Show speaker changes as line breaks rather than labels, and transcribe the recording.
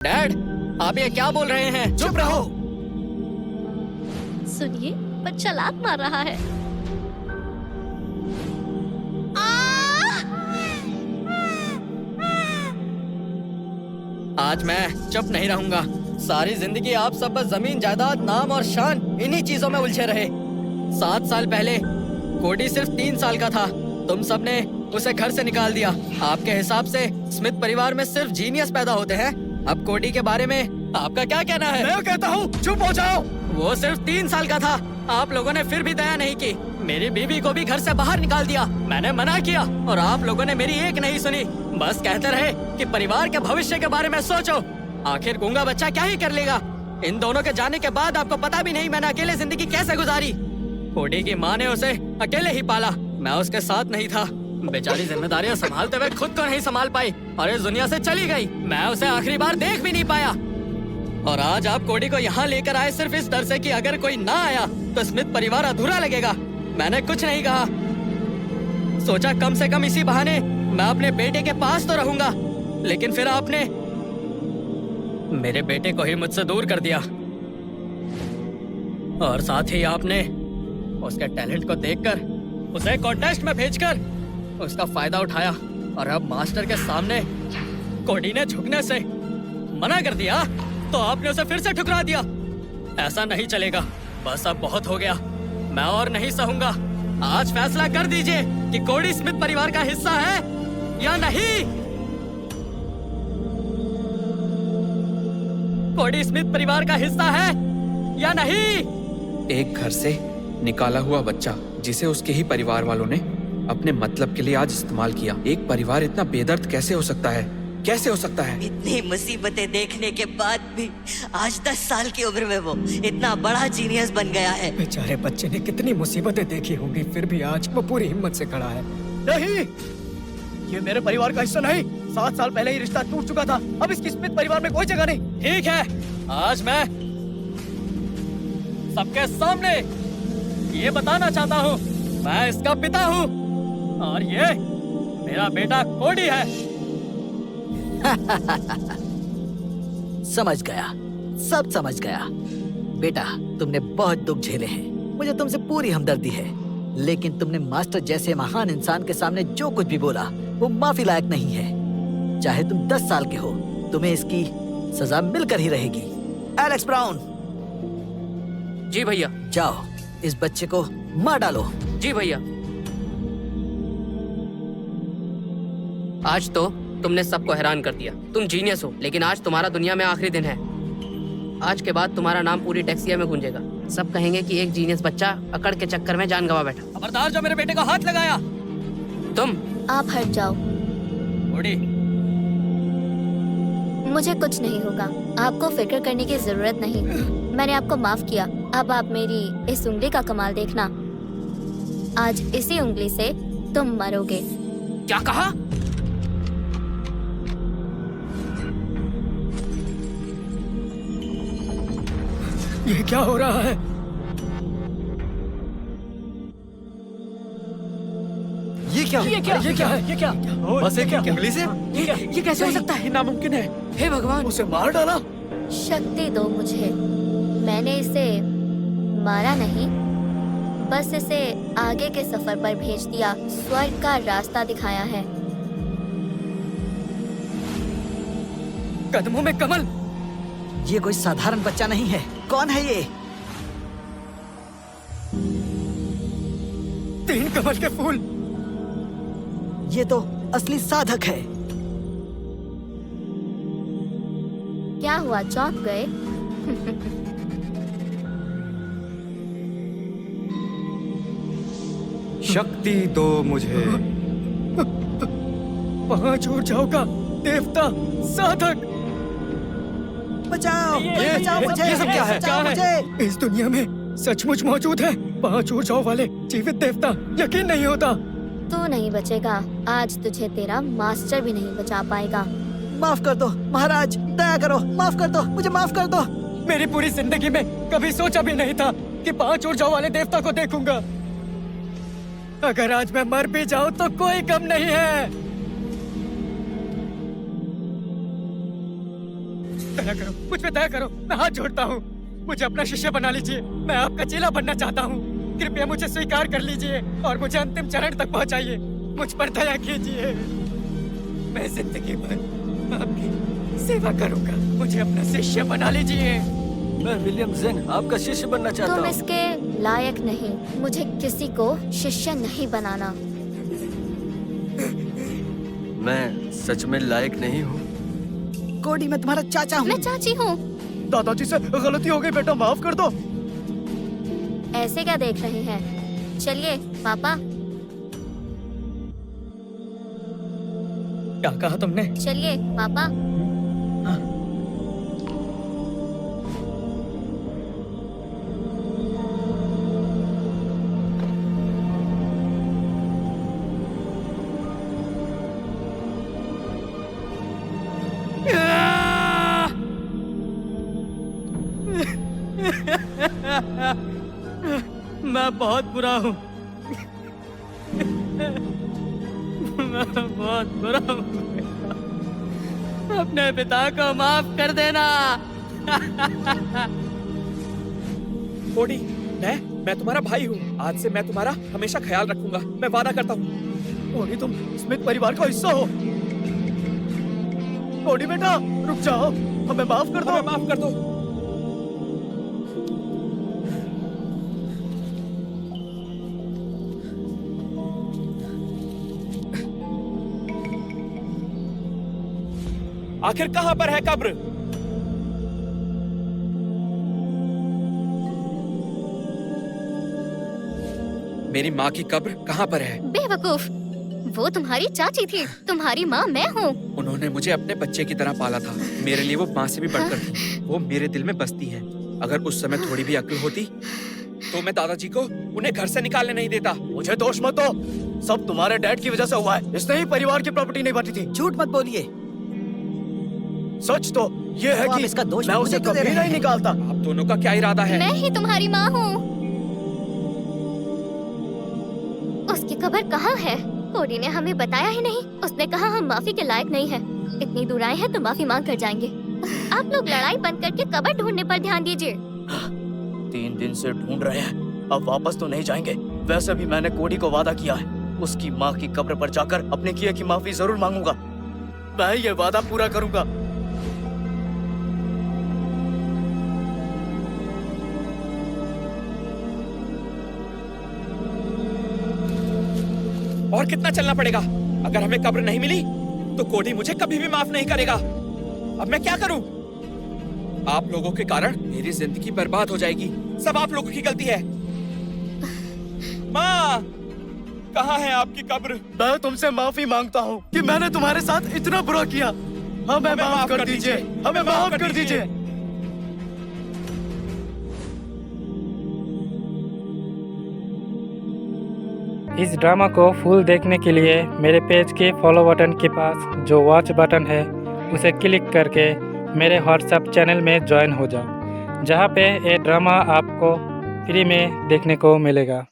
Dad, आप ये क्या बोल रहे हैं? चुप रहो।
सुनिए, बच्चा लात मार रहा है।
आज मैं चुप नहीं रहूंगा। सारी जिंदगी आप सब बस जमीन जायदाद, नाम और शान, इन्हीं चीजों में उलझे रहे। 7 साल पहले कोडी सिर्फ 3 साल का था। तुम सब ने उसे घर से निकाल दिया। आपके हिसाब से स्मिथ परिवार में सिर्फ जीनियस पैदा होते हैं। अब कोडी के बारे में आपका क्या कहना है?
मैं कहता हूँ चुप हो जाओ।
वो सिर्फ 3 साल का था। आप लोगों ने फिर भी दया नहीं की। मेरी बीवी को भी घर से बाहर निकाल दिया। मैंने मना किया और आप लोगों ने मेरी एक नहीं सुनी। बस कहते रहे कि परिवार के भविष्य के बारे में सोचो। आखिर गूंगा बच्चा क्या ही कर लेगा। इन दोनों के जाने के बाद आपको पता भी नहीं मैंने अकेले जिंदगी कैसे गुजारी। कोडी की माँ ने उसे अकेले ही पाला। मैं उसके साथ नहीं था। बेचारी जिम्मेदारियां संभालते हुए खुद को नहीं संभाल पाई और इस दुनिया से चली गई। मैं उसे आखिरी बार देख भी नहीं पाया। और आज आप कोडी को यहाँ लेकर आए सिर्फ इस डर से कि अगर कोई ना आया तो स्मिथ परिवार अधूरा लगेगा। मैंने कुछ नहीं कहा। सोचा कम से कम इसी बहाने मैं अपने बेटे के पास तो रहूंगा। लेकिन फिर आपने मेरे बेटे को ही मुझसे दूर कर दिया। और साथ ही आपने उसके टैलेंट को देखकर उसे कॉन्टेस्ट में भेजकर उसका फायदा उठाया। और अब मास्टर के सामने कोडी ने झुकने से मना कर दिया तो आपने उसे फिर से ठुकरा दिया। ऐसा नहीं चलेगा। बस अब बहुत हो गया। मैं और नहीं सहूंगा। आज फैसला कर दीजिए कि कोडी स्मिथ परिवार का हिस्सा है या नहीं। कोडी स्मिथ परिवार का हिस्सा है या नहीं।
एक घर से निकाला हुआ बच्चा जिसे उसके ही परिवार वालों ने अपने मतलब के लिए आज इस्तेमाल किया। एक परिवार इतना बेदर्द कैसे हो सकता है? कैसे हो सकता है?
इतनी मुसीबतें देखने के बाद भी आज 10 साल की उम्र में वो इतना बड़ा जीनियस बन गया है।
बेचारे बच्चे ने कितनी मुसीबतें देखी होंगी, फिर भी आज वो पूरी हिम्मत से खड़ा है। नहीं, ये मेरे परिवार का हिस्सा नहीं। 7 साल पहले ही रिश्ता टूट चुका था। अब इसकी स्मिथ परिवार में कोई जगह नहीं।
ठीक है, आज मैं सबके सामने ये बताना चाहता हूँ, मैं इसका पिता हूँ और ये मेरा बेटा कोडी है।
समझ गया, सब समझ गया। बेटा, तुमने बहुत दुख झेले हैं। मुझे तुमसे पूरी हमदर्दी है। लेकिन तुमने मास्टर जैसे महान इंसान के सामने जो कुछ भी बोला वो माफी लायक नहीं है। चाहे तुम 10 साल के हो, तुम्हें इसकी सजा मिलकर ही रहेगी। Alex brown.
जी भैया।
जाओ, इस बच्चे को मार डालो।
जी भैया। आज तो तुमने सबको हैरान कर दिया। तुम जीनियस हो, लेकिन आज तुम्हारा दुनिया में आखिरी दिन है। आज के बाद तुम्हारा नाम पूरी टैक्सिया में गूंजेगा। सब कहेंगे कि एक जीनियस बच्चा अकड़ के चक्कर में जान गंवा बैठा।
खबरदार जो मेरे बेटे को हाथ लगाया।
तुम
आप हट जाओ।
कोडी,
मुझे कुछ नहीं होगा। आपको फिक्र करने की जरूरत नहीं। मैंने आपको माफ किया। अब आप मेरी इस उंगली का कमाल देखना। आज इसी उंगली से तुम मरोगे।
क्या कहा?
ये क्या हो रहा है?
ये क्या?
ये क्या है?
बस एक उंगली से?
ये कैसे हो सकता है? ये नामुमकिन है।
हे भगवान,
उसे मार डाला।
शक्ति दो मुझे। मैंने इसे मारा नहीं, बस इसे आगे के सफर पर भेज दिया। स्वर्ग का रास्ता दिखाया है।
कदमों में कमल।
ये कोई साधारण बच्चा नहीं है। कौन है ये?
3 कमल के फूल।
ये तो असली साधक है।
क्या हुआ, चौंक गए?
शक्ति दो मुझे।
5 ऊर्जाओं का देवता साधक।
बचाओ, बचाओ मुझे।
ये सब क्या है?
बचाओ मुझे।
इस दुनिया में सचमुच मौजूद है 5 ऊर्जाओं वाले जीवित देवता। यकीन नहीं होता।
तू नहीं बचेगा। आज तुझे तेरा मास्टर भी नहीं बचा पाएगा।
माफ कर दो महाराज, दया करो, माफ कर दो, मुझे माफ कर दो।
मेरी पूरी जिंदगी में कभी सोचा भी नहीं था कि 5 ऊर्जाओं वाले देवता को देखूंगा। अगर आज मैं मर भी जाऊं तो कोई कम नहीं है। दया करो, मुझ पे दया करो, मैं हाथ जोड़ता हूँ। मुझे अपना शिष्य बना लीजिए, मैं आपका चेला बनना चाहता हूँ। कृपया मुझे स्वीकार कर लीजिए और मुझे अंतिम चरण तक पहुँचाइए। मुझ पर दया कीजिए, मैं जिंदगी भर आपकी सेवा करूँगा। मुझे अपना शिष्य बना लीजिए।
मैं विलियम जेन आपका शिष्य बनना चाहता
तुम
हूँ।
इसके लायक नहीं, मुझे किसी को शिष्य नहीं बनाना।
मैं सच में लायक नहीं हूँ।
कोडी, मैं तुम्हारा चाचा हूँ।
मैं चाची हूँ।
दादाजी से गलती हो गई बेटा, माफ कर दो।
ऐसे क्या देख रहे हैं? चलिए पापा।
क्या कहा तुमने?
चलिए पापा।
मैं बहुत बुरा हूँ। मैं बहुत बुरा हूँ। अपने पिता को माफ कर देना।
कोडी, मैं तुम्हारा भाई हूँ। आज से मैं तुम्हारा हमेशा ख्याल रखूंगा, मैं वादा करता हूँ।
कोडी, तुम स्मिथ परिवार का हिस्सा हो। कोडी बेटा, रुक जाओ, हमें माफ कर दो।
हमें माफ कर दो। आखिर कहाँ पर है कब्र? मेरी माँ की कब्र कहाँ पर है?
बेवकूफ, वो तुम्हारी चाची थी, तुम्हारी माँ मैं हूँ।
उन्होंने मुझे अपने बच्चे की तरह पाला था। मेरे लिए वो माँ से भी बढ़कर थी। वो मेरे दिल में बसती हैं। अगर उस समय थोड़ी भी अक्ल होती तो मैं दादाजी को उन्हें घर से निकालने नहीं देता।
मुझे दोष मत दो, सब तुम्हारे डैड की वजह से हुआ है। इसने ही परिवार की प्रॉपर्टी नहीं बांटी थी।
झूठ मत बोलिए।
सच तो ये है
तो आप
कि
इसका दोष
मैं
मुझे
उसे
क्यों दे
कभी
रहे
नहीं
हैं?
निकालता।
आप दोनों का क्या इरादा है?
मैं ही तुम्हारी माँ हूँ। उसकी कब्र कहाँ है? कोडी ने हमें बताया ही नहीं। उसने कहा हम माफी के लायक नहीं हैं। इतनी दूर आए हैं तो माफी मांग कर जाएंगे। आप लोग लड़ाई बंद करके कब्र ढूंढने पर ध्यान दीजिए।
3 दिन से ढूंढ रहे हैं, अब वापस तो नहीं जाएंगे। वैसे भी मैंने कोडी को वादा किया है, उसकी माँ की कब्र पर जाकर अपने किए की माफी जरूर मांगूंगा। मैं ये वादा पूरा करूंगा।
और कितना चलना पड़ेगा? अगर हमें कब्र नहीं मिली तो कोडी मुझे कभी भी माफ नहीं करेगा। अब मैं क्या करूं? आप लोगों के कारण मेरी जिंदगी बर्बाद हो जाएगी। सब आप लोगों की गलती है। माँ, कहाँ है आपकी कब्र?
मैं तुमसे माफी मांगता हूँ कि मैंने तुम्हारे साथ इतना बुरा किया। हमें माफ कर दीजिए, हमें माफ कर दीजिए।
इस ड्रामा को फुल देखने के लिए मेरे पेज के फॉलो बटन के पास जो वॉच बटन है उसे क्लिक करके मेरे व्हाट्सएप चैनल में ज्वाइन हो जाओ, जहाँ पे ये ड्रामा आपको फ्री में देखने को मिलेगा।